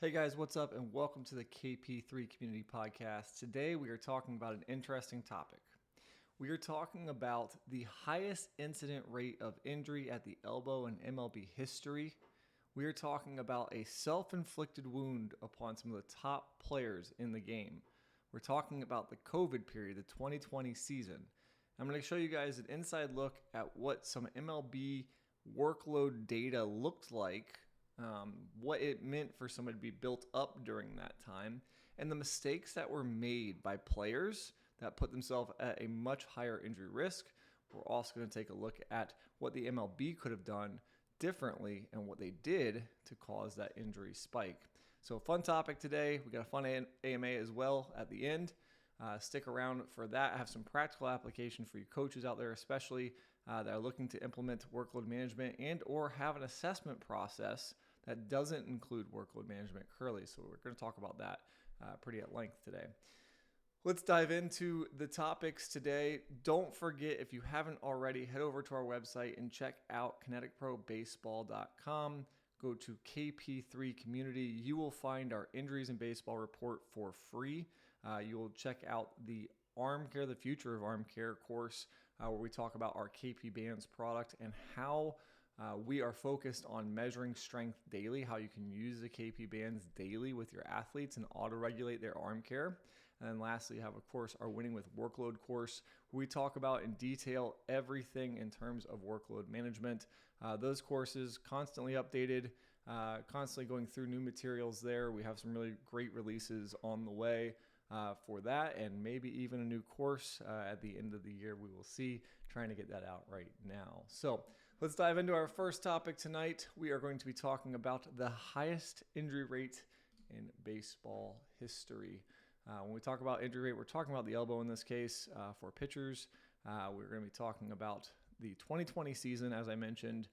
Hey guys, what's up, and welcome to the KP3 Community Podcast. Today we are talking about an interesting topic. We are talking about the highest incident rate of injury at the elbow in MLB history. We are talking about a self-inflicted wound upon some of the top players in the game. We're talking about the COVID period, the 2020 season. I'm going to show you guys an inside look at what some MLB workload data looked like, what it meant for somebody to be built up during that time, and the mistakes that were made by players that put themselves at a much higher injury risk. We're also going to take a look at what the MLB could have done differently and what they did to cause that injury spike. So fun topic today. We got a fun AMA as well at the end. Stick around for that. I have some practical application for you coaches out there, especially that are looking to implement workload management and or have an assessment process that doesn't include workload management currently. So we're going to talk about that pretty at length today. Let's dive into the topics today. Don't forget, if you haven't already, head over to our website and check out kineticprobaseball.com. Go to KP3 Community. You will find our injuries in baseball report for free. You will check out the Arm Care, the Future of Arm Care course, where we talk about our KP Bands product and how we are focused on measuring strength daily, how you can use the KP Bands daily with your athletes and auto-regulate their arm care. And then lastly, have, of course, our Winning with Workload course, where we talk about in detail everything in terms of workload management. Those courses constantly updated, constantly going through new materials there. We have some really great releases on the way for that, and maybe even a new course at the end of the year. We will see, trying to get that out right now. So let's dive into our first topic tonight. We are going to be talking about the highest injury rate in baseball history. When we talk about injury rate, we're talking about the elbow in this case for pitchers. We're going to be talking about the 2020 season, as I mentioned,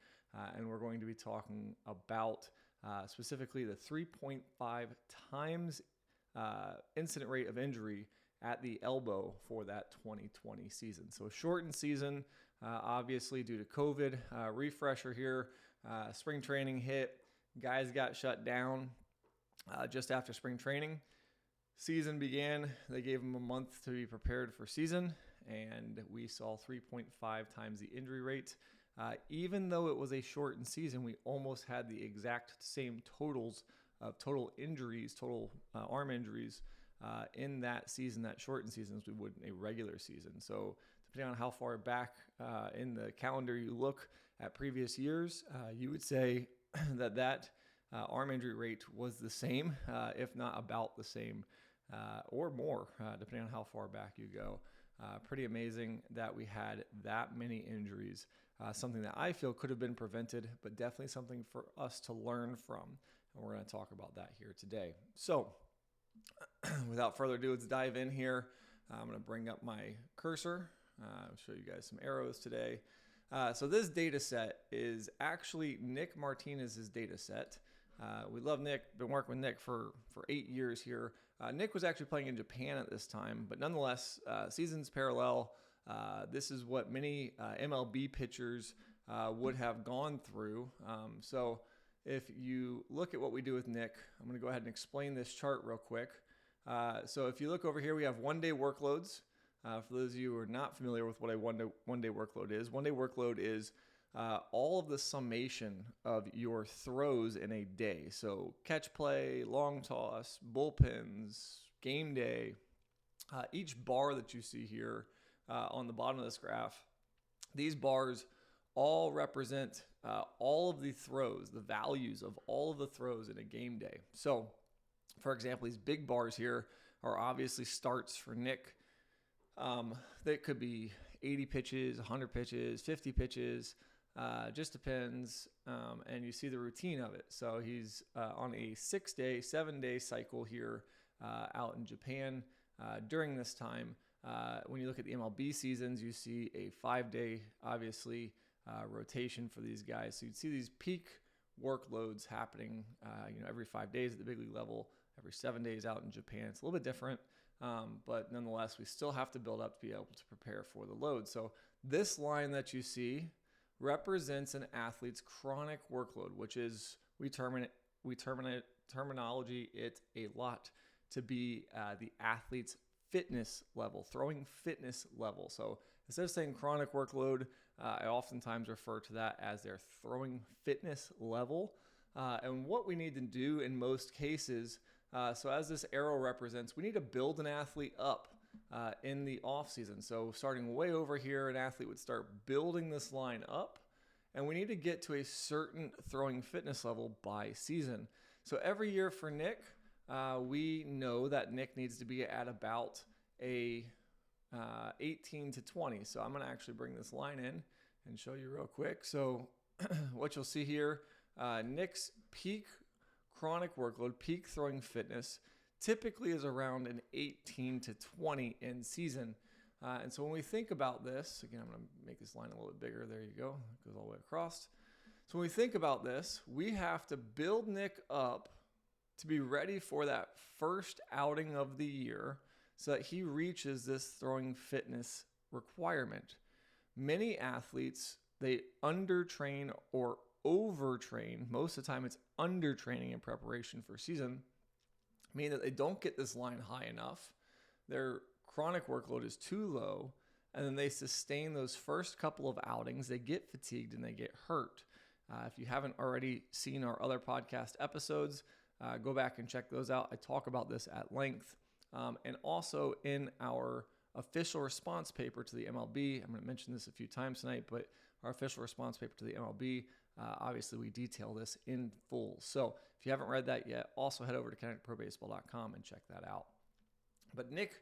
and we're going to be talking about specifically the 3.5 times incident rate of injury at the elbow for that 2020 season. So a shortened season, obviously due to COVID. Refresher here, spring training hit, guys got shut down just after spring training. Season began, they gave them a month to be prepared for season, and we saw 3.5 times the injury rate. Even though it was a shortened season, we almost had the exact same totals of total injuries, total arm injuries in that season, that shortened season, as we would in a regular season. So depending on how far back in the calendar you look at previous years, you would say that arm injury rate was the same, if not about the same, or more, depending on how far back you go. Pretty amazing that we had that many injuries, something that I feel could have been prevented, but definitely something for us to learn from. And we're going to talk about that here today. So without further ado, let's dive in here. I'm going to bring up my cursor. I'll show you guys some arrows today. So this data set is actually Nick Martinez's data set. We love Nick, been working with Nick for 8 years here. Nick was actually playing in Japan at this time, but nonetheless, seasons parallel. This is what many MLB pitchers would have gone through. So if you look at what we do with Nick, I'm going to go ahead and explain this chart real quick. So if you look over here, we have one-day workloads. For those of you who are not familiar with what a one-day workload is, one-day workload is all of the summation of your throws in a day. So catch play, long toss, bullpens, game day. Each bar that you see here on the bottom of this graph, these bars all represent all of the throws, the values of all of the throws in a game day. So, for example, these big bars here are obviously starts for Nick. That could be 80 pitches, 100 pitches, 50 pitches. Just depends, and you see the routine of it. So he's on a 6-day, 7-day cycle here out in Japan during this time. When you look at the MLB seasons, you see a 5-day, obviously, rotation for these guys. So you'd see these peak workloads happening, every 5 days at the big league level, every 7 days out in Japan. It's a little bit different, but nonetheless, we still have to build up to be able to prepare for the load. So this line that you see represents an athlete's chronic workload, which is we term terminology it a lot to be the athlete's fitness level, throwing fitness level. So instead of saying chronic workload, I oftentimes refer to that as their throwing fitness level. And what we need to do in most cases, so as this arrow represents, we need to build an athlete up in the off season. So starting way over here, an athlete would start building this line up, and we need to get to a certain throwing fitness level by season. So every year for Nick, we know that Nick needs to be at about a 18 to 20. So I'm going to actually bring this line in and show you real quick. So what you'll see here, Nick's peak chronic workload, peak throwing fitness, typically is around an 18 to 20 in season. And so when we think about this, again, I'm going to make this line a little bit bigger. There you go. It goes all the way across. So when we think about this, we have to build Nick up to be ready for that first outing of the year so that he reaches this throwing fitness requirement. Many athletes, they undertrain or overtrain. Most of the time it's undertraining in preparation for season, meaning that they don't get this line high enough. Their chronic workload is too low, and then they sustain those first couple of outings. They get fatigued and they get hurt. If you haven't already seen our other podcast episodes, go back and check those out. I talk about this at length. And also in our official response paper to the MLB, I'm going to mention this a few times tonight, but our official response paper to the MLB, obviously we detail this in full. So if you haven't read that yet, also head over to KineticProBaseball.com and check that out. But Nick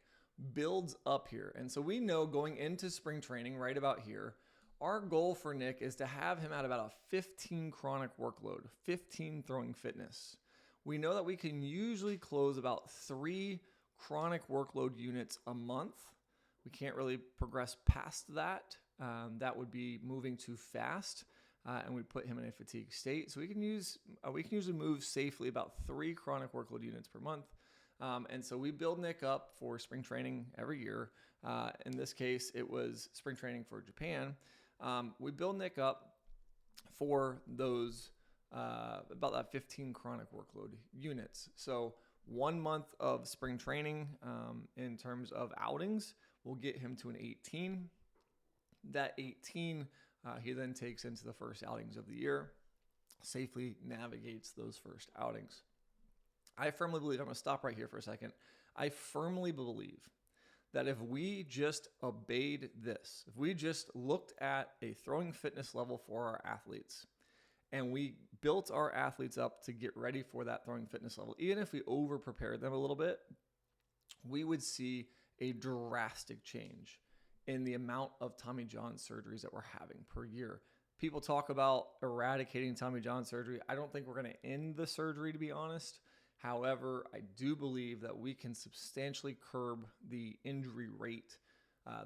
builds up here. And so we know going into spring training right about here, our goal for Nick is to have him at about a 15 chronic workload, 15 throwing fitness. We know that we can usually close about 3 chronic workload units a month. We can't really progress past that. That would be moving too fast, and we put him in a fatigue state. So we can usually move safely about 3 chronic workload units per month. And so we build Nick up for spring training every year. In this case, it was spring training for Japan. We build Nick up for those about that 15 chronic workload units. So 1 month of spring training in terms of outings will get him to an 18. That 18 he then takes into the first outings of the year, safely navigates those first outings. I firmly believe, I'm going to stop right here for a second. I firmly believe that if we just obeyed this, if we just looked at a throwing fitness level for our athletes, and we built our athletes up to get ready for that throwing fitness level, even if we over-prepared them a little bit, we would see a drastic change in the amount of Tommy John surgeries that we're having per year. People talk about eradicating Tommy John surgery. I don't think we're going to end the surgery, to be honest. However, I do believe that we can substantially curb the injury rate,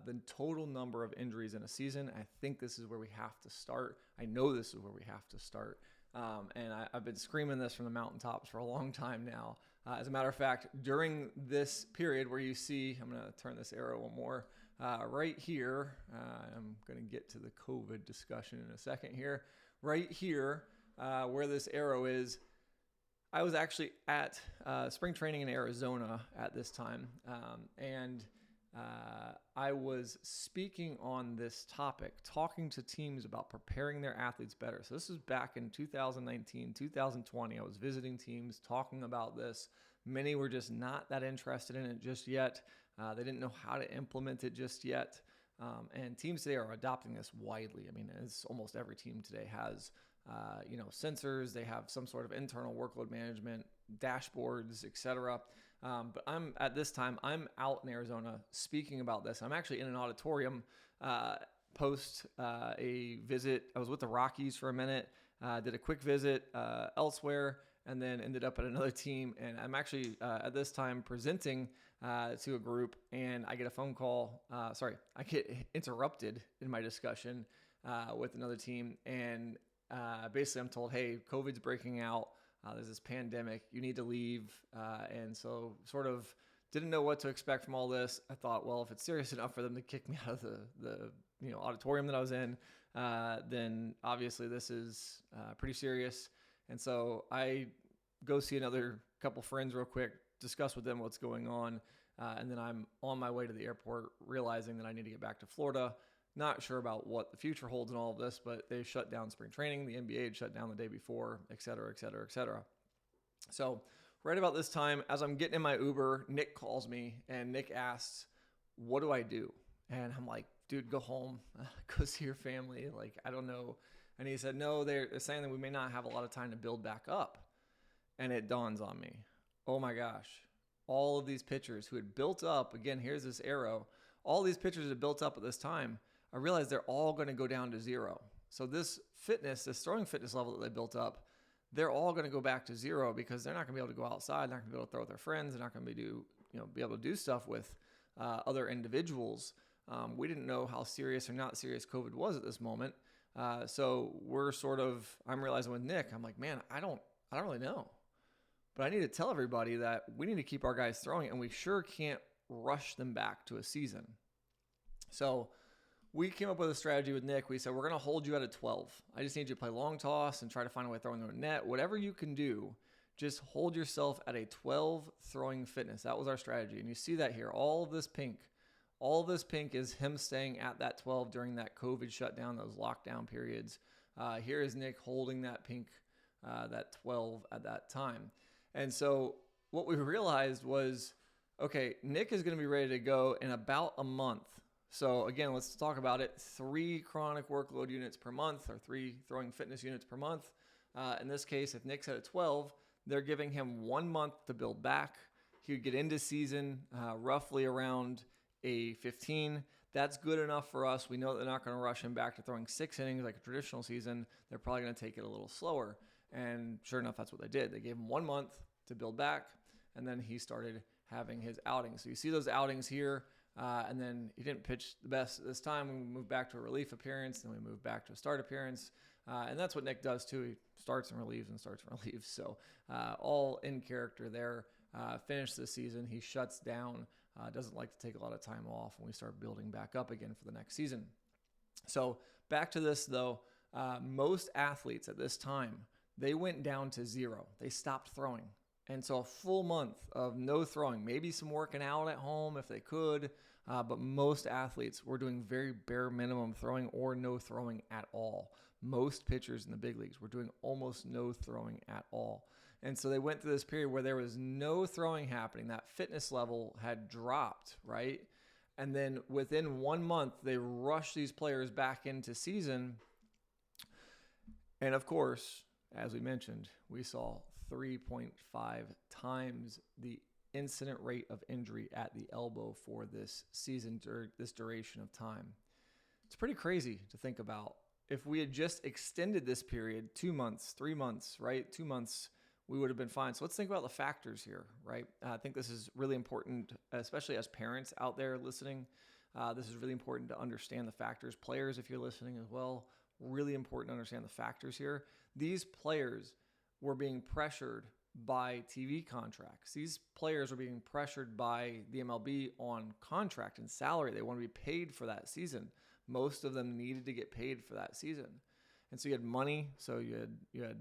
the total number of injuries in a season. I think this is where we have to start. I know this is where we have to start. And I've been screaming this from the mountaintops for a long time now. As a matter of fact, during this period where you see, I'm going to turn this arrow one more, right here, I'm going to get to the COVID discussion in a second here. Right here, where this arrow is, I was actually at spring training in Arizona at this time, and I was speaking on this topic, talking to teams about preparing their athletes better. So this is back in 2019, 2020. I was visiting teams, talking about this. Many were just not that interested in it just yet. They didn't know how to implement it just yet. And teams today are adopting this widely. I mean, it's almost every team today has sensors. They have some sort of internal workload management, dashboards, etc. But I'm out in Arizona speaking about this. I'm actually in an auditorium post a visit. I was with the Rockies for a minute, did a quick visit elsewhere, and then ended up at another team. And I'm actually at this time presenting to a group, and I get a phone call. I get interrupted in my discussion with another team, and basically I'm told, hey, COVID's breaking out. There's this pandemic. You need to leave. And so sort of didn't know what to expect from all this. I thought, well, if it's serious enough for them to kick me out of the auditorium that I was in, then obviously this is pretty serious. And so I go see another couple friends real quick, discuss with them what's going on. And then I'm on my way to the airport, realizing that I need to get back to Florida. Not sure about what the future holds in all of this, but they shut down spring training. The NBA had shut down the day before, et cetera, et cetera, et cetera. So right about this time, as I'm getting in my Uber, Nick calls me, and Nick asks, what do I do? And I'm like, dude, go home, go see your family. Like, I don't know. And he said, no, they're saying that we may not have a lot of time to build back up. And it dawns on me, oh my gosh, all of these pitchers who had built up, again, here's this arrow, all these pitchers had built up at this time, I realized they're all going to go down to zero. So this throwing fitness level that they built up, they're all going to go back to zero because they're not going to be able to go outside, they're not going to be able to throw with their friends, they're not going to be able to do stuff with other individuals. We didn't know how serious or not serious COVID was at this moment. So I'm realizing with Nick, I'm like, man, I don't really know. But I need to tell everybody that we need to keep our guys throwing, and we sure can't rush them back to a season. So we came up with a strategy with Nick. We said, we're going to hold you at a 12. I just need you to play long toss and try to find a way of throwing the net. Whatever you can do, just hold yourself at a 12 throwing fitness. That was our strategy. And you see that here. All of this pink is him staying at that 12 during that COVID shutdown, those lockdown periods. Here is Nick holding that pink, that 12 at that time. And so what we realized was, okay, Nick is going to be ready to go in about a month. So again, let's talk about it. 3 chronic workload units per month, or 3 throwing fitness units per month. In this case, if Nick's at a 12, they're giving him 1 month to build back. He would get into season roughly around a 15. That's good enough for us. We know that they're not going to rush him back to throwing 6 innings like a traditional season. They're probably going to take it a little slower. And sure enough, that's what they did. They gave him 1 month to build back, and then he started having his outings. So you see those outings here, and then he didn't pitch the best at this time. We moved back to a relief appearance, then we moved back to a start appearance, and that's what Nick does too. He starts and relieves and starts and relieves. So all in character there. Finished this season. He shuts down, doesn't like to take a lot of time off, and we start building back up again for the next season. So back to this though, most athletes at this time, they went down to 0. They stopped throwing. And so a full month of no throwing, maybe some working out at home if they could, but most athletes were doing very bare minimum throwing or no throwing at all. Most pitchers in the big leagues were doing almost no throwing at all. And so they went through this period where there was no throwing happening. That fitness level had dropped, right? And then within 1 month, they rushed these players back into season. And of course, as we mentioned, we saw 3.5 times the incident rate of injury at the elbow for this season, this duration of time. It's pretty crazy to think about. If we had just extended this period 2 months, 3 months, right? 2 months, we would have been fine. So let's think about the factors here, right? I think this is really important, especially as parents out there listening. This is really important to understand the factors. Players, if you're listening as well, really important to understand the factors here. These players were being pressured by TV contracts. These players were being pressured by the MLB on contract and salary. They want to be paid for that season. Most of them needed to get paid for that season. And so you had money, so you had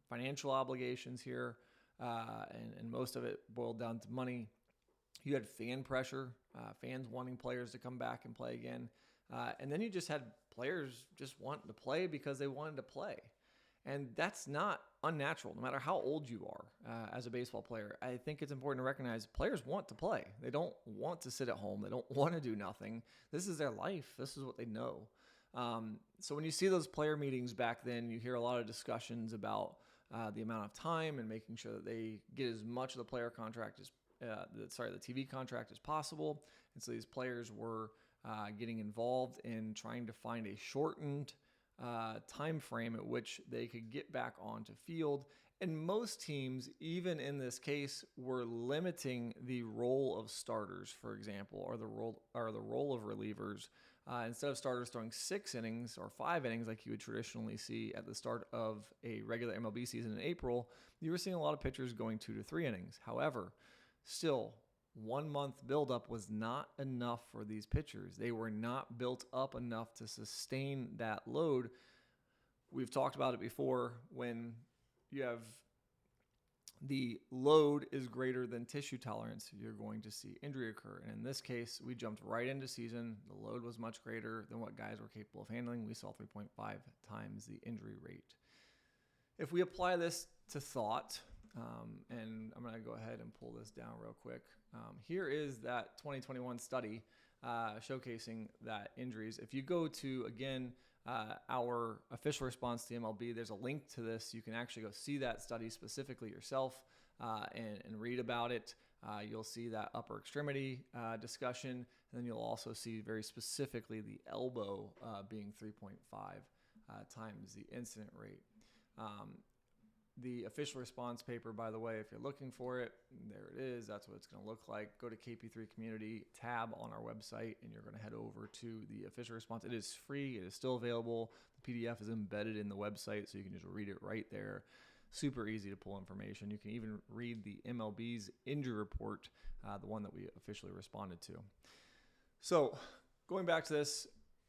financial obligations here, and most of it boiled down to money. You had fan pressure, fans wanting players to come back and play again. And then you just had players just wanting to play because they wanted to play. And that's not unnatural, no matter how old you are as a baseball player. I think it's important to recognize players want to play. They don't want to sit at home. They don't want to do nothing. This is their life. This is what they know. So when you see those player meetings back then, you hear a lot of discussions about the amount of time and making sure that they get as much of the player contract as the TV contract as possible. And so these players were getting involved in trying to find a shortened time frame at which they could get back onto field. And most teams, even in this case, were limiting the role of starters, for example, or the role of relievers. Instead of starters throwing 6 innings or 5 innings like you would traditionally see at the start of a regular MLB season in April, you were seeing a lot of pitchers going 2 to 3 innings. However, still, 1 month buildup was not enough for these pitchers. They were not built up enough to sustain that load. We've talked about it before. When you have the load is greater than tissue tolerance, you're going to see injury occur. And in this case, we jumped right into season. The load was much greater than what guys were capable of handling. We saw 3.5 times the injury rate. If we apply this to thought, and I'm going to go ahead and pull this down real quick. Here is that 2021 study showcasing that injuries. If you go to, again, our official response to MLB, there's a link to this. You can actually go see that study specifically yourself and read about it. You'll see that upper extremity discussion, and then you'll also see very specifically the elbow being 3.5 times the incident rate. The official response paper, by the way, if you're looking for it, there it is. That's what it's going to look like. Go to KP3 Community tab on our website, and you're going to head over to the official response. It is free. It is still available. The PDF is embedded in the website, so you can just read it right there. Super easy to pull information. You can even read the MLB's injury report, the one that we officially responded to. So going back to this,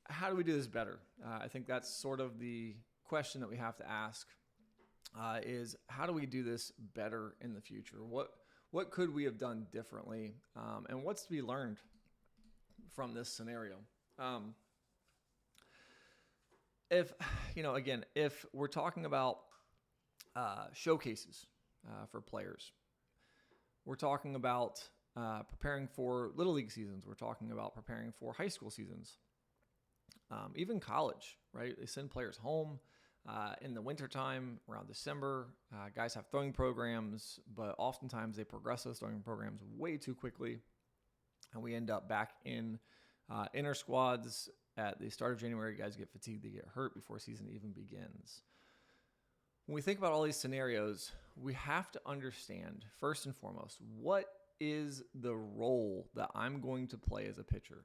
how do we do this better? I think that's sort of the question that we have to ask. Is how do we do this better in the future? What could we have done differently? And what's to be learned from this scenario? If we're talking about showcases for players, we're talking about preparing for Little League seasons. We're talking about preparing for high school seasons, even college, right? They send players home. In the wintertime, around December, guys have throwing programs, but oftentimes they progress those throwing programs way too quickly, and we end up back in inter squads at the start of January. Guys get fatigued, they get hurt before season even begins. When we think about all these scenarios, we have to understand, first and foremost, what is the role that I'm going to play as a pitcher?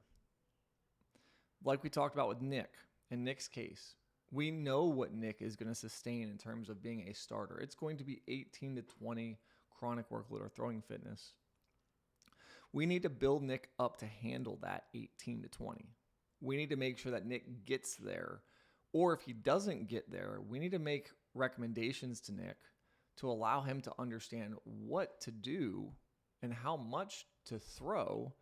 Like we talked about with Nick, in Nick's case, we know what Nick is going to sustain in terms of being a starter. It's going to be 18 to 20 chronic workload or throwing fitness. We need to build Nick up to handle that 18 to 20. We need to make sure that Nick gets there. Or if he doesn't get there, we need to make recommendations to Nick to allow him to understand what to do and how much to throw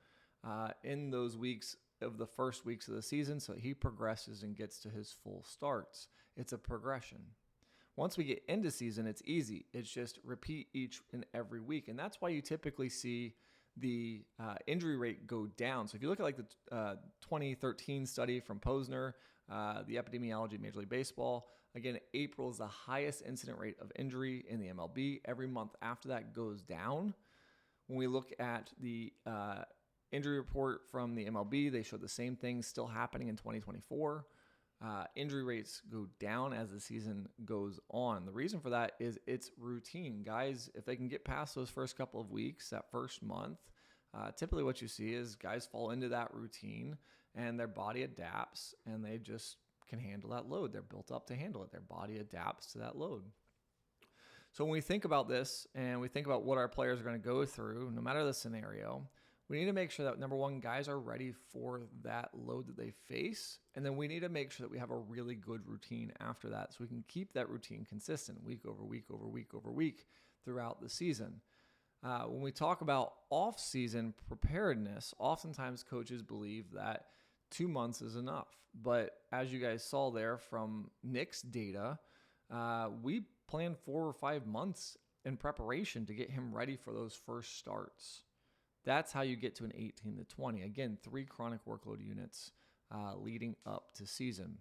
in those weeks of the first weeks of the season, so he progresses and gets to his full starts. It's a progression. Once we get into season, it's easy. It's just repeat each and every week. And that's why you typically see the injury rate go down. So if you look at like the 2013 study from Posner, the epidemiology of Major League Baseball, again, April is the highest incident rate of injury in the MLB. Every month after that goes down. When we look at the injury report from the MLB, they show the same thing still happening in 2024. Injury rates go down as the season goes on. The reason for that is it's routine. Guys, if they can get past those first couple of weeks, that first month, typically what you see is guys fall into that routine and their body adapts and they just can handle that load. They're built up to handle it. Their body adapts to that load. So when we think about this and we think about what our players are going to go through, no matter the scenario, we need to make sure that, number one, guys are ready for that load that they face. And then we need to make sure that we have a really good routine after that so we can keep that routine consistent week over week over week over week throughout the season. When we talk about off-season preparedness, oftentimes coaches believe that 2 months is enough. But as you guys saw there from Nick's data, we planned 4 or 5 months in preparation to get him ready for those first starts. That's how you get to an 18 to 20. Again, 3 chronic workload units leading up to season.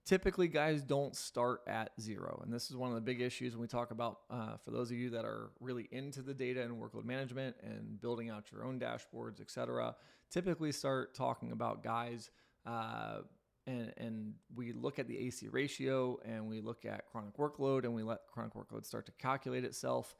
Typically, guys don't start at 0. And this is one of the big issues when we talk about, for those of you that are really into the data and workload management and building out your own dashboards, etc., typically start talking about guys and we look at the AC ratio and we look at chronic workload and we let chronic workload start to calculate itself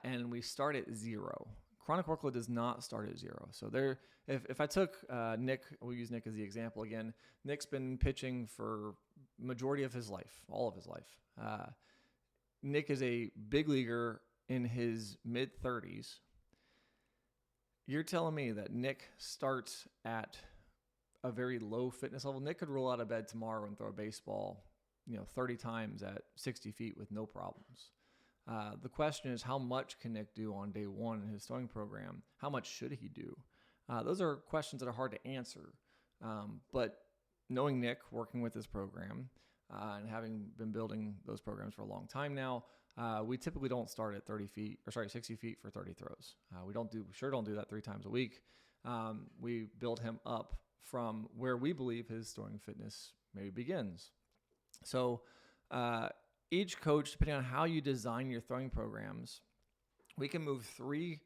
and we start at 0. Chronic workload does not start at 0. So there, if I took Nick, we'll use Nick as the example again. Nick's been pitching for majority of his life, all of his life. Nick is a big leaguer in his mid-30s. You're telling me that Nick starts at a very low fitness level? Nick could roll out of bed tomorrow and throw a baseball, 30 times at 60 feet with no problems. The question is, how much can Nick do on day one in his throwing program? How much should he do? Those are questions that are hard to answer. But knowing Nick, working with his program, and having been building those programs for a long time now, we typically don't start at 60 feet for 30 throws. We don't do that 3 times a week. We build him up from where we believe his throwing fitness maybe begins. So each coach, depending on how you design your throwing programs, we can move 3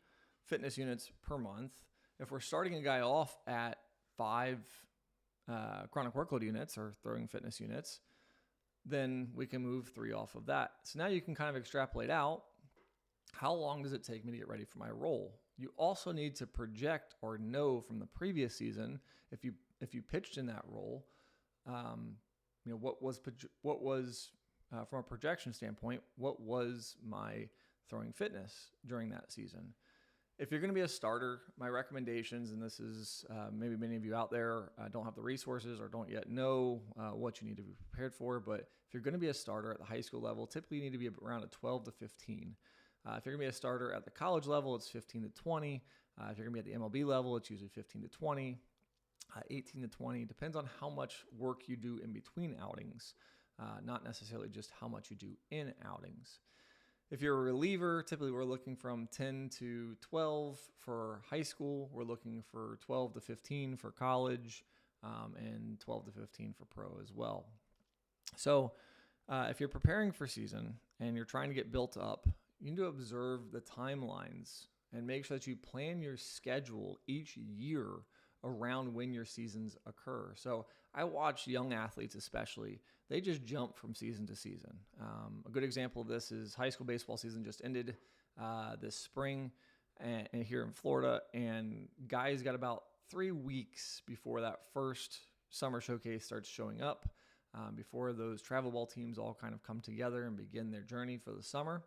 fitness units per month. If we're starting a guy off at 5 chronic workload units or throwing fitness units, then we can move 3 off of that. So now you can kind of extrapolate out, how long does it take me to get ready for my role? You also need to project or know from the previous season, if you pitched in that role, what was from a projection standpoint, what was my throwing fitness during that season? If you're going to be a starter, my recommendations, and this is maybe many of you out there don't have the resources or don't yet know what you need to be prepared for, but if you're going to be a starter at the high school level, typically you need to be around a 12 to 15. If you're going to be a starter at the college level, it's 15 to 20. If you're going to be at the MLB level, it's usually 15 to 20, 18 to 20. Depends on how much work you do in between outings, not necessarily just how much you do in outings. If you're a reliever, typically we're looking from 10 to 12 for high school. We're looking for 12 to 15 for college, and 12 to 15 for pro as well. So if you're preparing for season and you're trying to get built up, you need to observe the timelines and make sure that you plan your schedule each year around when your seasons occur. So I watch young athletes especially. They just jump from season to season. A good example of this is high school baseball season just ended this spring and here in Florida, and guys got about 3 weeks before that first summer showcase starts showing up, before those travel ball teams all kind of come together and begin their journey for the summer.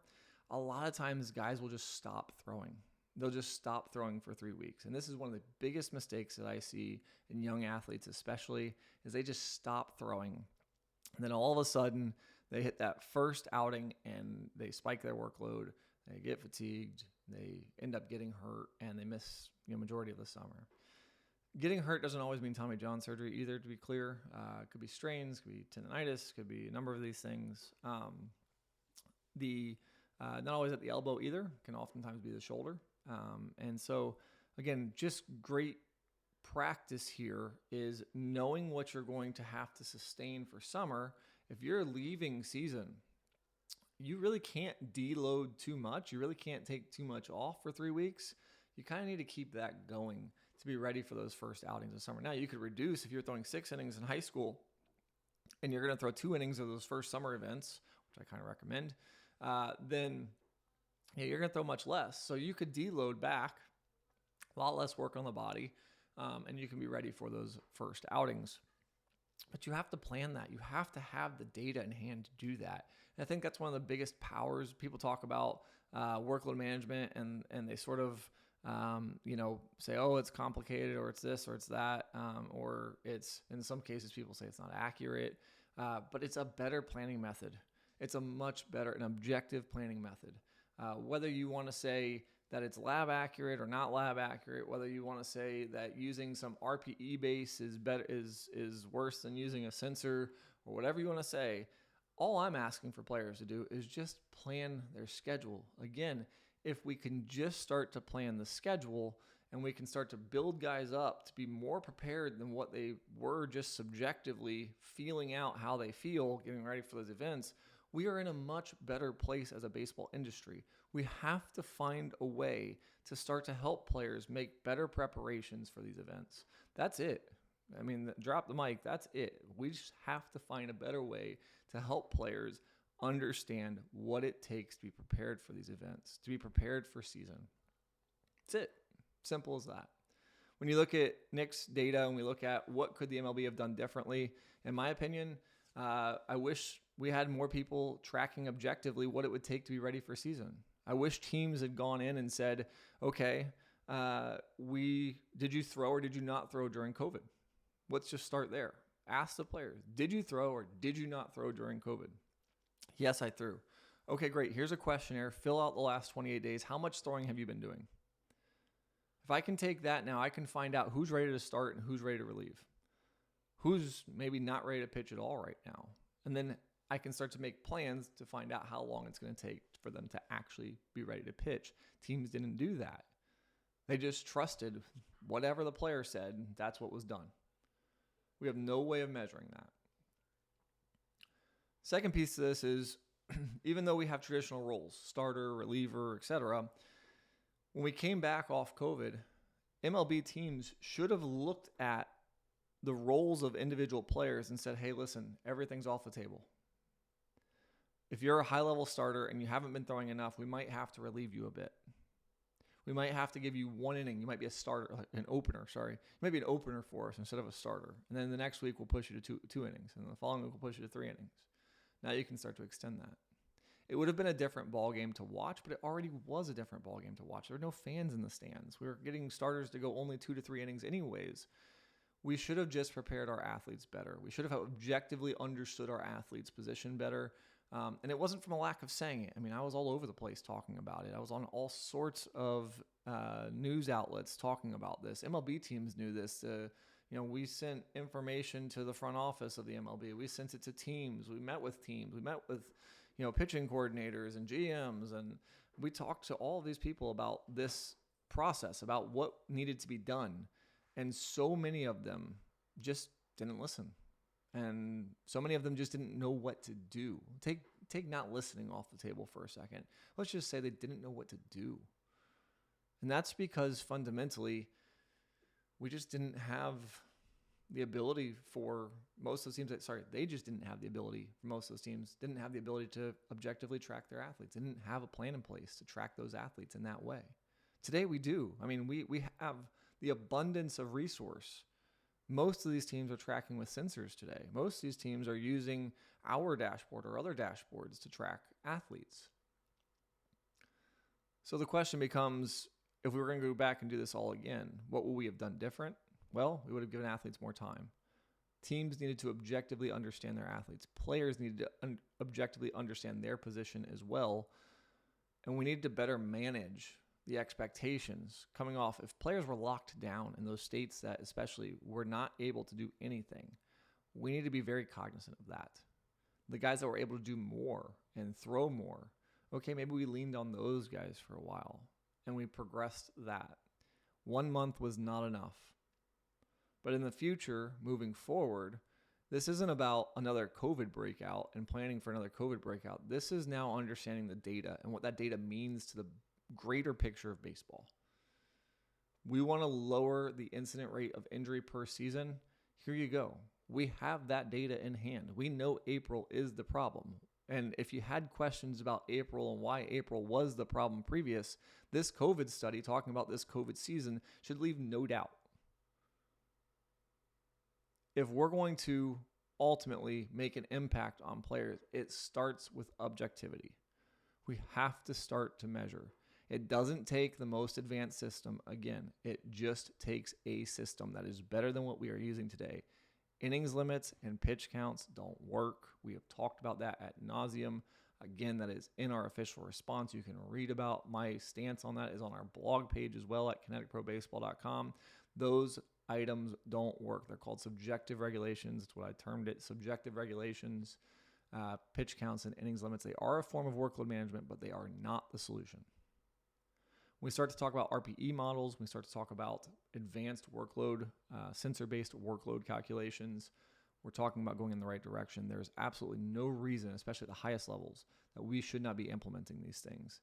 A lot of times guys will just stop throwing. They'll just stop throwing for 3 weeks. And this is one of the biggest mistakes that I see in young athletes especially, is they just stop throwing. And then all of a sudden they hit that first outing and they spike their workload, they get fatigued, they end up getting hurt, and they miss majority of the summer. Getting hurt doesn't always mean Tommy John surgery either, to be clear. It could be strains, could be tendonitis, could be a number of these things. Not always at the elbow either, can oftentimes be the shoulder. And so, again, just great practice here is knowing what you're going to have to sustain for summer. If you're leaving season, you really can't deload too much. You really can't take too much off for 3 weeks. You kind of need to keep that going to be ready for those first outings in summer. Now, you could reduce if you're throwing 6 innings in high school and you're going to throw 2 innings of those first summer events, which I kind of recommend, then you're going to throw much less. So you could deload back, a lot less work on the body, and you can be ready for those first outings. But you have to plan that. You have to have the data in hand to do that. And I think that's one of the biggest powers. People talk about workload management, and they sort of say, oh, it's complicated, or it's this, or it's that, or it's, in some cases, people say it's not accurate, but it's a better planning method. It's a much better, an objective planning method. Whether you want to say that it's lab accurate or not lab accurate, whether you want to say that using some RPE base is better, is worse than using a sensor, or whatever you want to say, all I'm asking for players to do is just plan their schedule. Again, if we can just start to plan the schedule and we can start to build guys up to be more prepared than what they were just subjectively feeling out how they feel, getting ready for those events, we are in a much better place as a baseball industry. We have to find a way to start to help players make better preparations for these events. That's it. I mean, drop the mic, that's it. We just have to find a better way to help players understand what it takes to be prepared for these events, to be prepared for season. That's it. Simple as that. When you look at Nick's data and we look at what could the MLB have done differently, in my opinion, I wish we had more people tracking objectively what it would take to be ready for season. I wish teams had gone in and said, okay, did you throw or did you not throw during COVID? Let's just start there. Ask the players, did you throw or did you not throw during COVID? Yes, I threw. Okay, great. Here's a questionnaire. Fill out the last 28 days. How much throwing have you been doing? If I can take that now, I can find out who's ready to start and who's ready to relieve. Who's maybe not ready to pitch at all right now. And then I can start to make plans to find out how long it's going to take for them to actually be ready to pitch. Teams didn't do that. They just trusted whatever the player said, that's what was done. We have no way of measuring that. Second piece to this is, even though we have traditional roles, starter, reliever, etc., when we came back off COVID, MLB teams should have looked at the roles of individual players and said, hey, listen, everything's off the table. If you're a high-level starter and you haven't been throwing enough, we might have to relieve you a bit. We might have to give you one inning. You might be an opener. You might be an opener for us instead of a starter. And then the next week we'll push you to two innings. And the following week we'll push you to 3 innings. Now you can start to extend that. It would have been a different ball game to watch, but it already was a different ball game to watch. There were no fans in the stands. We were getting starters to go only 2 to 3 innings anyways. We should have just prepared our athletes better. We should have objectively understood our athletes' position better. And it wasn't from a lack of saying it. I mean, I was all over the place talking about it. I was on all sorts of news outlets talking about this. MLB teams knew this. We sent information to the front office of the MLB. We sent it to teams. We met with teams. We met with, pitching coordinators and GMs. And we talked to all of these people about this process, about what needed to be done. And so many of them just didn't listen. And so many of them just didn't know what to do. Take not listening off the table for a second. Let's just say they didn't know what to do. And that's because fundamentally, we just didn't have the ability for most of those teams. They just didn't have the ability for most of those teams, didn't have the ability to objectively track their athletes, didn't have a plan in place to track those athletes in that way. Today we do. I mean, we have the abundance of resource. Most of these teams are tracking with sensors today. Most of these teams are using our dashboard or other dashboards to track athletes. So the question becomes, if we were going to go back and do this all again, what would we have done different? Well, we would have given athletes more time. Teams needed to objectively understand their athletes. Players needed to objectively understand their position as well. And we needed to better manage the expectations coming off. If players were locked down in those states that especially were not able to do anything, we need to be very cognizant of that. The guys that were able to do more and throw more, okay, maybe we leaned on those guys for a while and we progressed that. 1 month was not enough. But in the future, moving forward, this isn't about another COVID breakout and planning for another COVID breakout. This is now understanding the data and what that data means to the greater picture of baseball. We want to lower the incident rate of injury per season. Here you go. We have that data in hand. We know April is the problem. And if you had questions about April and why April was the problem previous, this COVID study talking about this COVID season should leave no doubt. If we're going to ultimately make an impact on players, it starts with objectivity. We have to start to measure. It doesn't take the most advanced system. Again, it just takes a system that is better than what we are using today. Innings limits and pitch counts don't work. We have talked about that ad nauseum. Again, that is in our official response. You can read about my stance on that is on our blog page as well at kineticprobaseball.com. Those items don't work. They're called subjective regulations. It's what I termed it, subjective regulations, pitch counts, and innings limits. They are a form of workload management, but they are not the solution. When we start to talk about RPE models, we start to talk about advanced workload, sensor-based workload calculations. We're talking about going in the right direction. There's absolutely no reason, especially at the highest levels, that we should not be implementing these things.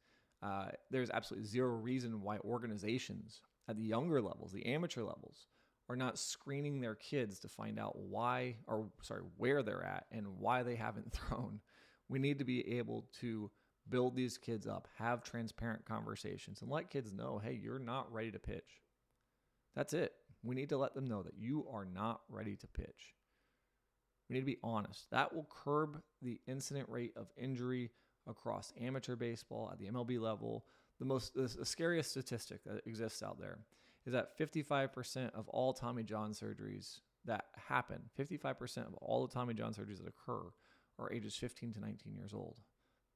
There's absolutely zero reason why organizations at the younger levels, the amateur levels, are not screening their kids to find out where they're at and why they haven't thrown. We need to be able to build these kids up, have transparent conversations, and let kids know, hey, you're not ready to pitch. That's it. We need to let them know that you are not ready to pitch. We need to be honest. That will curb the incident rate of injury across amateur baseball at the MLB level. The scariest statistic that exists out there is that 55% of all Tommy John surgeries that happen, 55% of all the Tommy John surgeries that occur are ages 15 to 19 years old.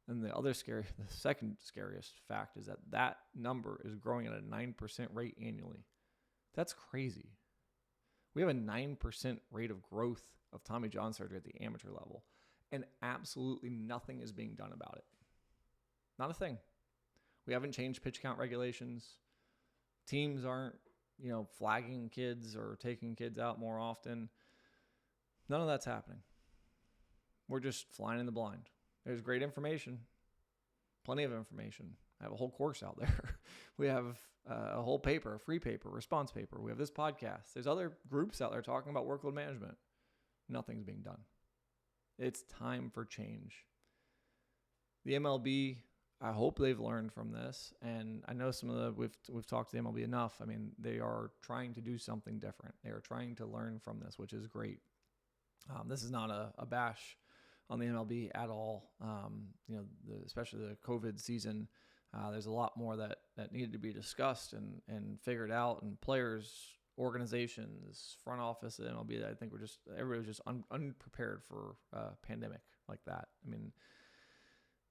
And the second scariest fact is that number is growing at a 9% rate annually. That's crazy. We have a 9% rate of growth of Tommy John surgery at the amateur level, and absolutely nothing is being done about it. Not a thing. We haven't changed pitch count regulations. Teams aren't, flagging kids or taking kids out more often. None of that's happening. We're just flying in the blind. There's great information, plenty of information. I have a whole course out there. We have a whole paper, a free paper, response paper. We have this podcast. There's other groups out there talking about workload management. Nothing's being done. It's time for change. The MLB, I hope they've learned from this. And I know we've talked to the MLB enough. I mean, they are trying to do something different. They are trying to learn from this, which is great. This is not a bash on the MLB at all. Especially the COVID season, there's a lot more that needed to be discussed and figured out, and players, organizations, front office at MLB, I think everybody was just unprepared for a pandemic like that. I mean,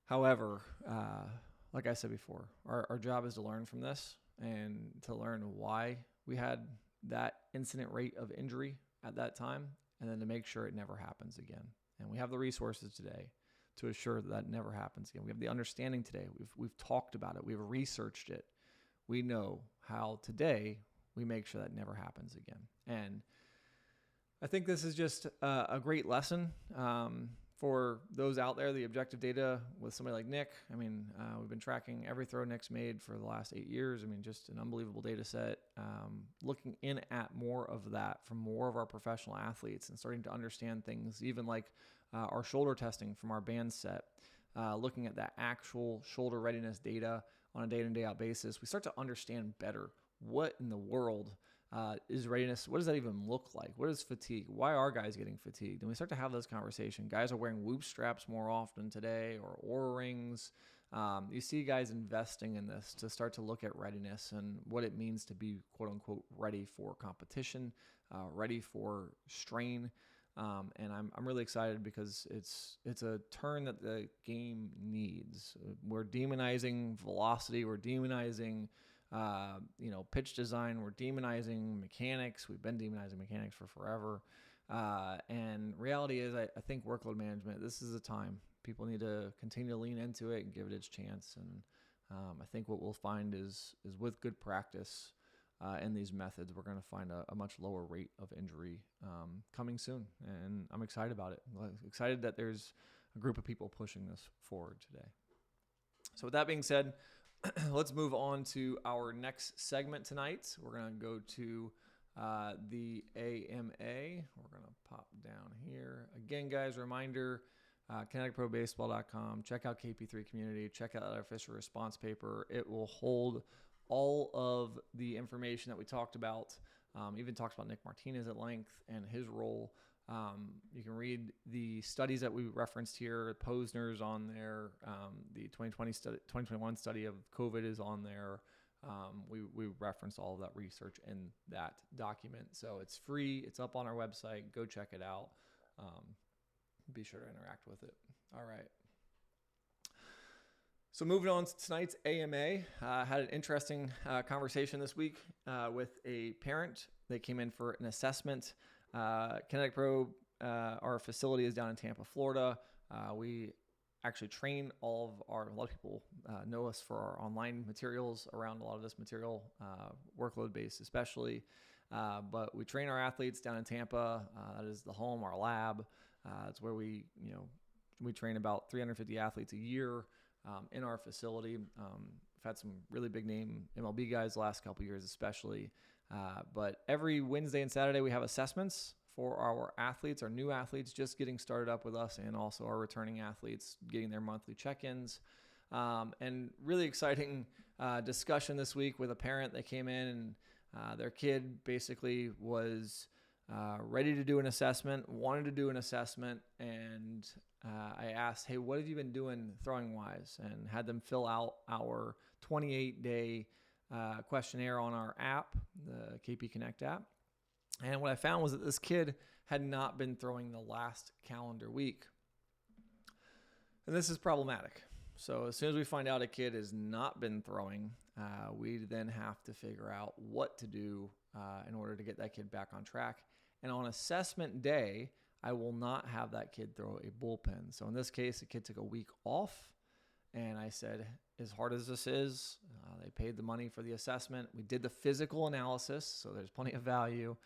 however, like I said before, our job is to learn from this and to learn why we had that incident rate of injury at that time, and then to make sure it never happens again. And we have the resources today to assure that never happens again. We have the understanding today. We've talked about it. We've researched it. We know how today we make sure that never happens again. And I think this is just a great lesson for those out there. The objective data with somebody like Nick. I mean, we've been tracking every throw Nick's made for the last 8 years. I mean, just an unbelievable data set. Looking in at more of that from more of our professional athletes and starting to understand things, even like our shoulder testing from our band set, looking at that actual shoulder readiness data on a day-in and day-out basis, we start to understand better what in the world is readiness. What does that even look like? What is fatigue? Why are guys getting fatigued? And we start to have those conversations. Guys are wearing whoop straps more often today, or Oura rings. You see guys investing in this to start to look at readiness and what it means to be quote unquote ready for competition, ready for strain. And I'm really excited because it's a turn that the game needs. We're demonizing velocity. We're demonizing pitch design. We're demonizing mechanics. We've been demonizing mechanics for forever. And reality is, I think workload management, this is a time. People need to continue to lean into it and give it its chance. And I think what we'll find is with good practice in these methods, we're going to find a much lower rate of injury coming soon. And I'm excited about it. I'm excited that there's a group of people pushing this forward today. So with that being said, let's move on to our next segment tonight. We're going to go to the AMA. We're going to pop down here. Again, guys, reminder, KineticProBaseball.com. Check out KP3 Community. Check out our official response paper. It will hold all of the information that we talked about. Even talks about Nick Martinez at length and his role. You can read the studies that we referenced here. Posner's on there. The 2021 study of COVID is on there. We referenced all of that research in that document. So it's free. It's up on our website. Go check it out. Be sure to interact with it. All right. So moving on to tonight's AMA, had an interesting conversation this week with a parent. They came in for an assessment. Kinetic Pro, our facility is down in Tampa, Florida. We actually train a lot of people know us for our online materials around a lot of this material, workload based especially. But we train our athletes down in Tampa. That is the home, our lab. It's where we train about 350 athletes a year in our facility. We've had some really big name MLB guys the last couple of years especially. But every Wednesday and Saturday we have assessments for our athletes, our new athletes just getting started up with us, and also our returning athletes getting their monthly check-ins. And really exciting discussion this week with a parent that came in, and their kid basically was ready to do an assessment, wanted to do an assessment, and I asked, hey, what have you been doing throwing wise? And had them fill out our 28-day questionnaire on our app, the KP Connect app. And what I found was that this kid had not been throwing the last calendar week. And this is problematic. So as soon as we find out a kid has not been throwing, we then have to figure out what to do in order to get that kid back on track. And on assessment day, I will not have that kid throw a bullpen. So in this case, the kid took a week off, and I said, as hard as this is, they paid the money for the assessment. We did the physical analysis, so there's plenty of value.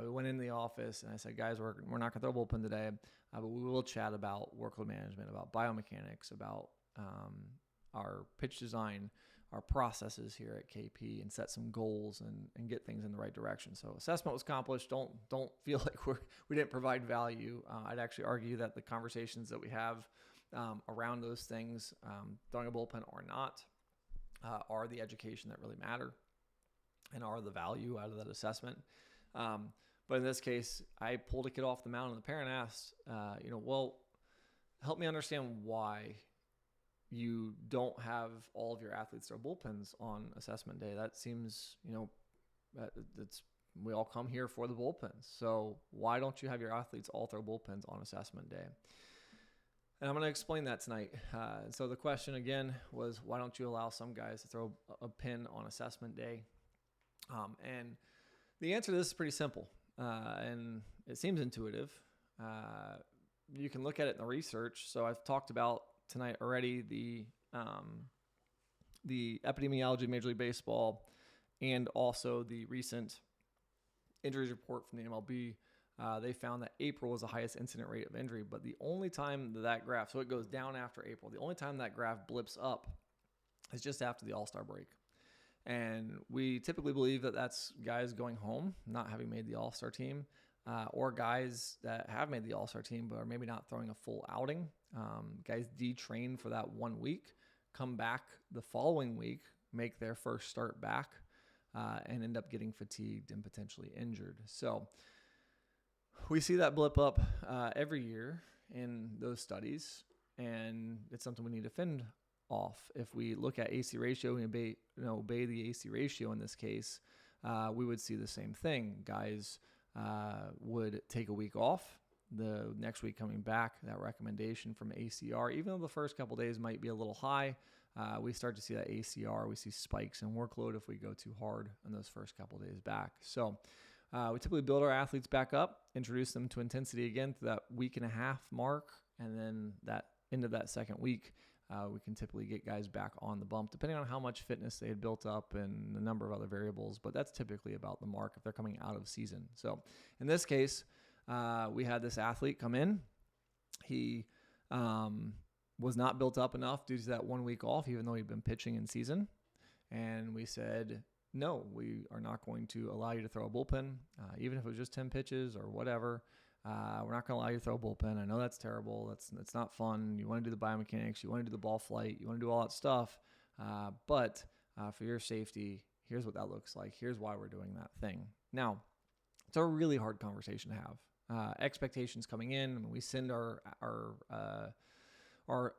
We went in the office, and I said, guys, we're not going to throw a bullpen today, but we will chat about workload management, about biomechanics, about our pitch design, our processes here at KP, and set some goals and get things in the right direction. So assessment was accomplished. Don't feel like we didn't provide value. I'd actually argue that the conversations that we have around those things, throwing a bullpen or not, are the education that really matter and are the value out of that assessment. But in this case, I pulled a kid off the mound, and the parent asked, well, help me understand why you don't have all of your athletes throw bullpens on assessment day. That seems, we all come here for the bullpens. So why don't you have your athletes all throw bullpens on assessment day? And I'm going to explain that tonight. So the question again was, why don't you allow some guys to throw a pin on assessment day? And the answer to this is pretty simple, and it seems intuitive. You can look at it in the research. So I've talked about tonight already the epidemiology of Major League Baseball and also the recent injuries report from the MLB. They found that April was the highest incident rate of injury, but the only time that graph, so it goes down after April, the only time that graph blips up is just after the All-Star break. And we typically believe that that's guys going home, not having made the All-Star team, or guys that have made the All-Star team but are maybe not throwing a full outing. Guys detrain for that 1 week, come back the following week, make their first start back, and end up getting fatigued and potentially injured. So we see that blip up every year in those studies, and it's something we need to fend off. If we look at AC ratio and obey the AC ratio in this case, we would see the same thing. Guys would take a week off, the next week coming back, that recommendation from ACR, even though the first couple days might be a little high, we start to see that ACR, we see spikes in workload if we go too hard in those first couple days back. So we typically build our athletes back up, introduce them to intensity again to that week and a half mark, and then that into that second week, we can typically get guys back on the bump, depending on how much fitness they had built up and a number of other variables, but that's typically about the mark if they're coming out of season. So in this case, we had this athlete come in. He was not built up enough due to that 1 week off, even though he'd been pitching in season. And we said, no, we are not going to allow you to throw a bullpen, even if it was just 10 pitches or whatever. We're not going to allow you to throw a bullpen. I know that's terrible. That's not fun. You want to do the biomechanics. You want to do the ball flight. You want to do all that stuff. But for your safety, here's what that looks like. Here's why we're doing that thing. Now, it's a really hard conversation to have. Expectations coming in. I mean, we send our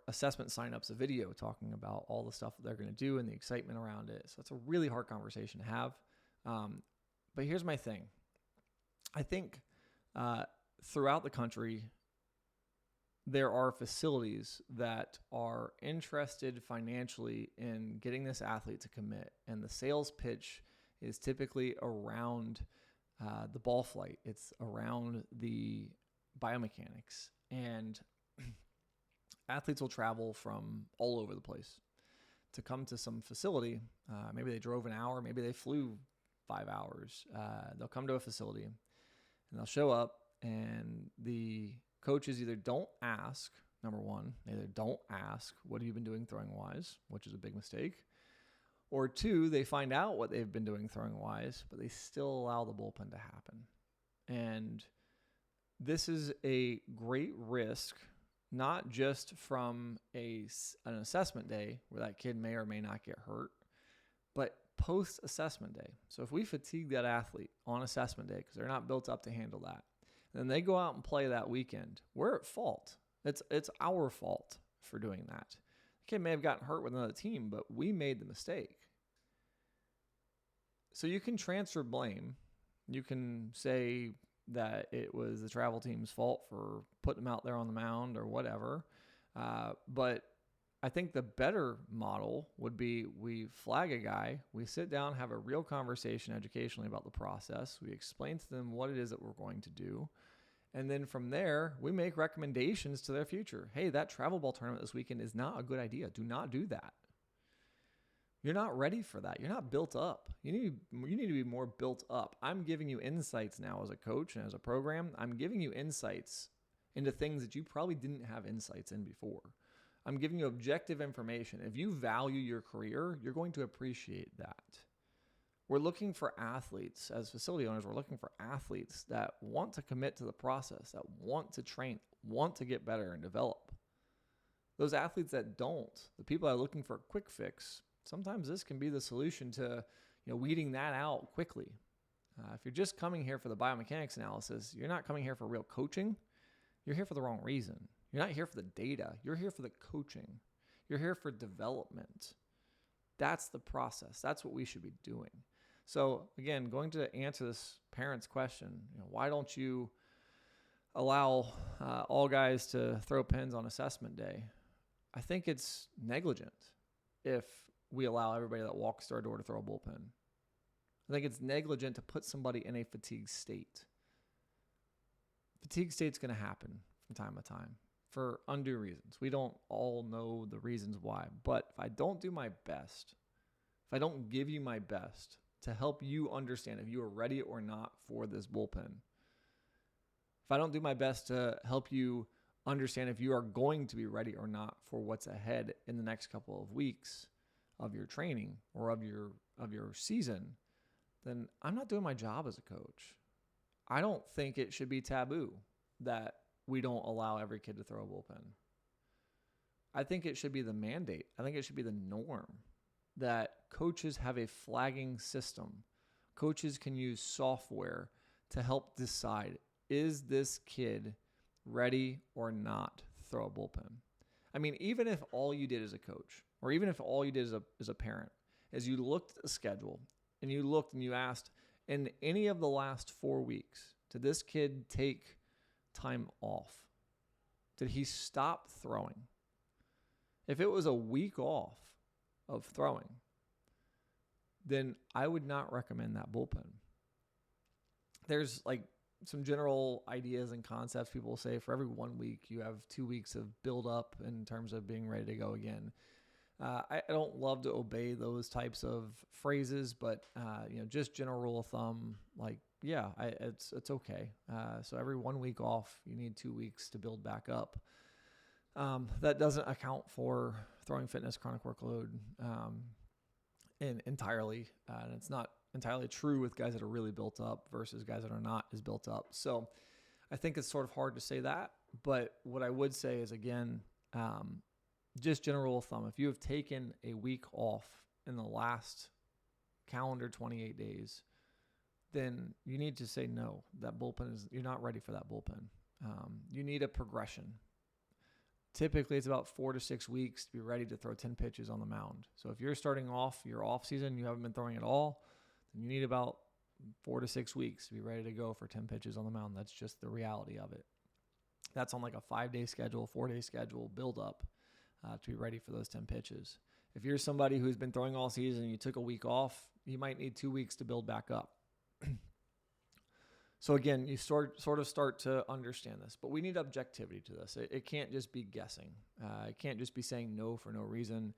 assessment signups a video talking about all the stuff that they're going to do and the excitement around it. So it's a really hard conversation to have. But here's my thing. I think throughout the country, there are facilities that are interested financially in getting this athlete to commit. And the sales pitch is typically around the ball flight. It's around the biomechanics. And athletes will travel from all over the place to come to some facility. Maybe they drove an hour. Maybe they flew 5 hours. They'll come to a facility and they'll show up, and the coaches either don't ask, number one, they either don't ask, what have you been doing throwing wise, which is a big mistake. Or two, they find out what they've been doing throwing wise, but they still allow the bullpen to happen. And this is a great risk, not just from an assessment day where that kid may or may not get hurt, but post-assessment day. So if we fatigue that athlete on assessment day because they're not built up to handle that, and then they go out and play that weekend, we're at fault. It's our fault for doing that. The kid may have gotten hurt with another team, but we made the mistake. So you can transfer blame. You can say that it was the travel team's fault for putting them out there on the mound or whatever. But I think the better model would be we flag a guy, we sit down, have a real conversation educationally about the process. We explain to them what it is that we're going to do. And then from there, we make recommendations to their future. Hey, that travel ball tournament this weekend is not a good idea. Do not do that. You're not ready for that. You're not built up. You need to be more built up. I'm giving you insights now as a coach and as a program. I'm giving you insights into things that you probably didn't have insights in before. I'm giving you objective information. If you value your career, you're going to appreciate that. We're looking for athletes, as facility owners, we're looking for athletes that want to commit to the process, that want to train, want to get better and develop. Those athletes that don't, the people that are looking for a quick fix, sometimes this can be the solution to weeding that out quickly. If you're just coming here for the biomechanics analysis, you're not coming here for real coaching. You're here for the wrong reason. You're not here for the data. You're here for the coaching. You're here for development. That's the process. That's what we should be doing. So again, going to answer this parent's question, why don't you allow all guys to throw pins on assessment day? I think it's negligent if we allow everybody that walks through our door to throw a bullpen. I think it's negligent to put somebody in a fatigue state. Fatigue state's going to happen from time to time for undue reasons. We don't all know the reasons why, but if I don't do my best, if I don't give you my best to help you understand if you are ready or not for this bullpen, if I don't do my best to help you understand if you are going to be ready or not for what's ahead in the next couple of weeks of your training or of your season, then I'm not doing my job as a coach. I don't think it should be taboo that we don't allow every kid to throw a bullpen. I think it should be the mandate. I think it should be the norm that coaches have a flagging system. Coaches can use software to help decide, is this kid ready or not to throw a bullpen? I mean, even if all you did as a coach, or even if all you did as a parent, is you looked at the schedule and you looked and you asked, in any of the last 4 weeks, did this kid take time off? Did he stop throwing? If it was a week off of throwing, then I would not recommend that bullpen. There's like some general ideas and concepts. People say for every 1 week, you have 2 weeks of build up in terms of being ready to go again. I don't love to obey those types of phrases, but just general rule of thumb, it's okay. So every 1 week off, you need 2 weeks to build back up. That doesn't account for throwing fitness, chronic workload entirely, and it's not entirely true with guys that are really built up versus guys that are not as built up. So I think it's sort of hard to say that, but what I would say is, again, just general rule of thumb, if you have taken a week off in the last calendar 28 days, then you need to say no. That bullpen you're not ready for that bullpen. You need a progression. Typically, it's about 4 to 6 weeks to be ready to throw 10 pitches on the mound. So if you're starting off your off season, you haven't been throwing at all, then you need about 4 to 6 weeks to be ready to go for 10 pitches on the mound. That's just the reality of it. That's on like a 5-day schedule, 4-day schedule, build up to be ready for those 10 pitches. If you're somebody who's been throwing all season and you took a week off, you might need 2 weeks to build back up. So again, you sort of start to understand this, but we need objectivity to this. It can't just be guessing. It can't just be saying no for no reason.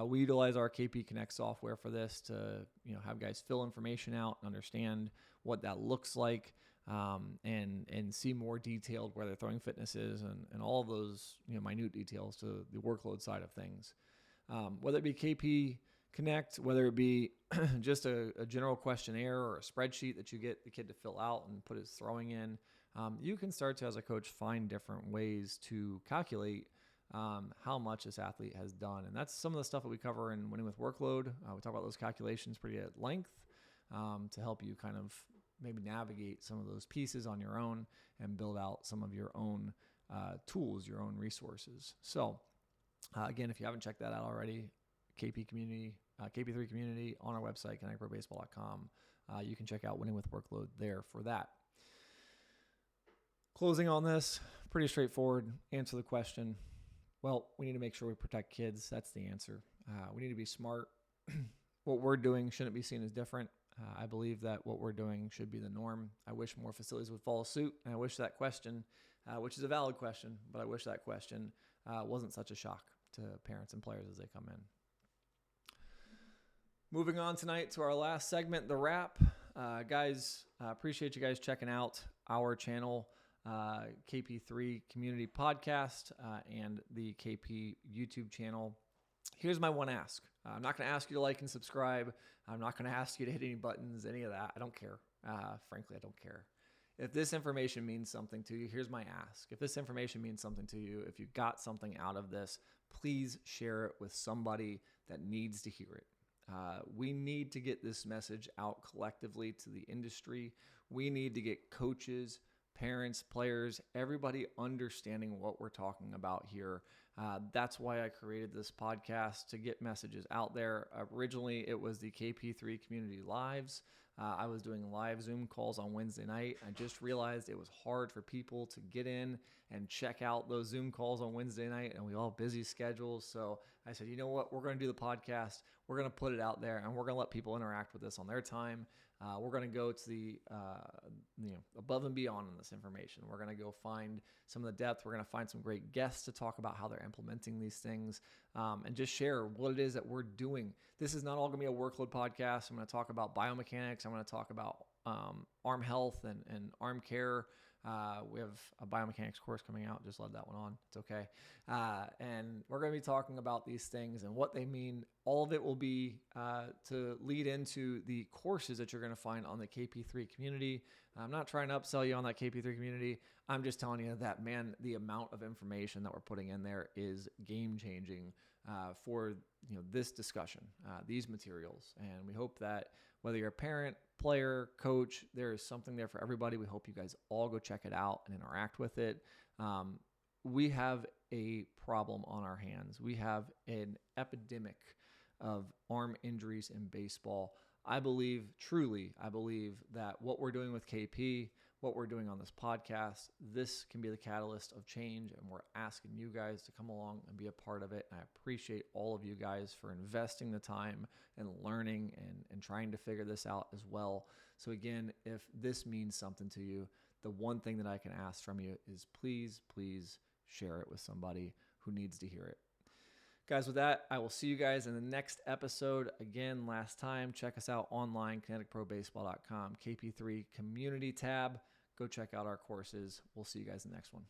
We utilize our KP Connect software for this to have guys fill information out and understand what that looks like, and see more detailed where their throwing fitness is and all of those minute details to the workload side of things. Whether it be KP Connect, whether it be just a general questionnaire or a spreadsheet that you get the kid to fill out and put his throwing in, you can start to, as a coach, find different ways to calculate how much this athlete has done. And that's some of the stuff that we cover in Winning with Workload. We talk about those calculations pretty at length to help you kind of maybe navigate some of those pieces on your own and build out some of your own tools, your own resources. So again, if you haven't checked that out already, KP community, KP3 community on our website, connectprobaseball.com. You can check out Winning with Workload there for that. Closing on this, pretty straightforward. Answer the question. Well, we need to make sure we protect kids. That's the answer. We need to be smart. What we're doing shouldn't be seen as different. I believe that what we're doing should be the norm. I wish more facilities would follow suit, and I wish that question, which is a valid question, but I wish that question wasn't such a shock to parents and players as they come in. Moving on tonight to our last segment, the wrap. Guys, appreciate you guys checking out our channel, KP3 Community Podcast, and the KP YouTube channel. Here's my one ask. I'm not going to ask you to like and subscribe. I'm not going to ask you to hit any buttons, any of that. I don't care. Frankly, I don't care. If this information means something to you, here's my ask. If this information means something to you, if you got something out of this, please share it with somebody that needs to hear it. We need to get this message out collectively to the industry. We need to get coaches, parents, players, everybody understanding what we're talking about here. That's why I created this podcast, to get messages out there. Originally, it was the KP3 Community Lives. I was doing live Zoom calls on Wednesday night. I just realized it was hard for people to get in and check out those Zoom calls on Wednesday night, and we all have busy schedules. So I said, you know what? We're going to do the podcast. We're going to put it out there, and we're going to let people interact with this on their time. We're going to go to the above and beyond in this information. We're going to go find some of the depth. We're going to find some great guests to talk about how they're implementing these things, and just share what it is that we're doing. This is not all going to be a workload podcast. I'm going to talk about biomechanics. I'm going to talk about arm health and arm care. We have a biomechanics course coming out. Just let that one on. It's okay. And we're going to be talking about these things and what they mean. All of it will be to lead into the courses that you're going to find on the KP3 community. I'm not trying to upsell you on that KP3 community. I'm just telling you that, man, the amount of information that we're putting in there is game changing for this discussion, these materials. And we hope that whether you're a parent, player, coach, there is something there for everybody. We hope you guys all go check it out and interact with it. We have a problem on our hands. We have an epidemic of arm injuries in baseball. I believe that what we're doing with KP, what we're doing on this podcast, this can be the catalyst of change, and we're asking you guys to come along and be a part of it. And I appreciate all of you guys for investing the time and learning and trying to figure this out as well. So again, if this means something to you, the one thing that I can ask from you is please share it with somebody who needs to hear it. Guys, with that, I will see you guys in the next episode. Again, last time, check us out online, kineticprobaseball.com, KP3 community tab. Go check out our courses. We'll see you guys in the next one.